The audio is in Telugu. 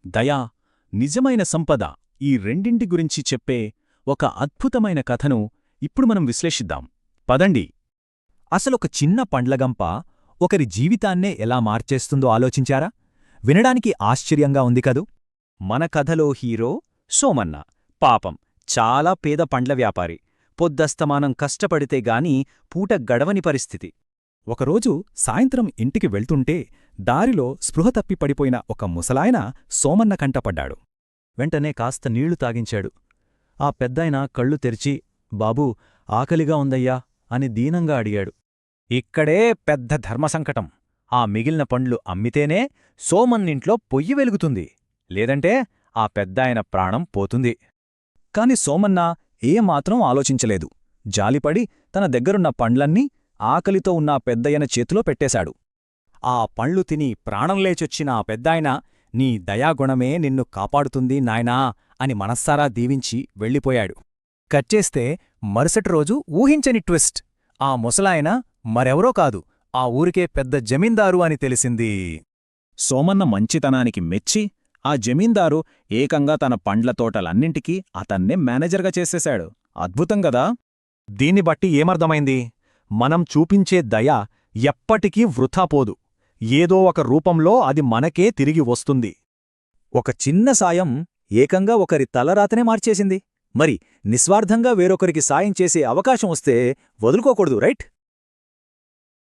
దయ, నిజమైన సంపద ఈ రెండింటి గురించి చెప్పే ఒక అద్భుతమైన కథను ఇప్పుడు మనం విశ్లేషిద్దాం. పదండి. అసలొక చిన్న పండ్లగంప ఒకరి జీవితాన్నే ఎలా మార్చేస్తుందో ఆలోచించారా? వినడానికి ఆశ్చర్యంగా ఉంది కదూ? మన కథలో హీరో సోమన్న. పాపం, చాలా పేద పండ్ల వ్యాపారి. పొద్దస్తమానం కష్టపడితే గాని పూట గడవని పరిస్థితి. ఒకరోజు సాయంత్రం ఇంటికి వెళ్తుంటే దారిలో స్పృహ తప్పి పడిపోయిన ఒక ముసలాయన సోమన్న కంటపడ్డాడు. వెంటనే కాస్త నీళ్లు తాగించాడు. ఆ పెద్దాయన కళ్ళు తెరిచి, బాబూ, ఆకలిగా ఉందయ్యా అని దీనంగా అడిగాడు. ఇక్కడే పెద్ద ధర్మసంకటం. ఆ మిగిలిన పండ్లు అమ్మితేనే సోమన్నింట్లో పొయ్యి వెలుగుతుంది, లేదంటే ఆ పెద్దాయన ప్రాణం పోతుంది. కాని సోమన్న ఏమాత్రం ఆలోచించలేదు. జాలిపడి తన దగ్గరున్న పండ్లన్నీ ఆకలితో ఉన్న పెద్దయ్యన చేతిలో పెట్టేశాడు. ఆ పండ్లు తిని ప్రాణం లేచొచ్చిన ఆ పెద్దాయన, నీ దయాగుణమే నిన్ను కాపాడుతుంది నాయనా అని మనస్సారా దీవించి వెళ్ళిపోయాడు. కచ్చేస్తే మరుసటి రోజు ఊహించని ట్విస్ట్. ఆ ముసలాయన మరెవరో కాదు, ఆ ఊరికే పెద్ద జమీందారు అని తెలిసింది. సోమన్న మంచితనానికి మెచ్చి ఆ జమీందారు ఏకంగా తన పండ్ల తోటలన్నింటికీ అతన్నే మేనేజర్గా చేసేశాడు. అద్భుతం గదా? దీన్ని బట్టి ఏమర్థమైంది? మనం చూపించే దయ ఎప్పటికీ వృథా పోదు. ఏదో ఒక రూపంలో అది మనకే తిరిగి వస్తుంది. ఒక చిన్న సాయం ఏకంగా ఒకరి తలరాతనే మార్చేసింది. మరి నిస్వార్థంగా వేరొకరికి సాయం చేసే అవకాశం వస్తే వదులుకోకూడదు, రైట్?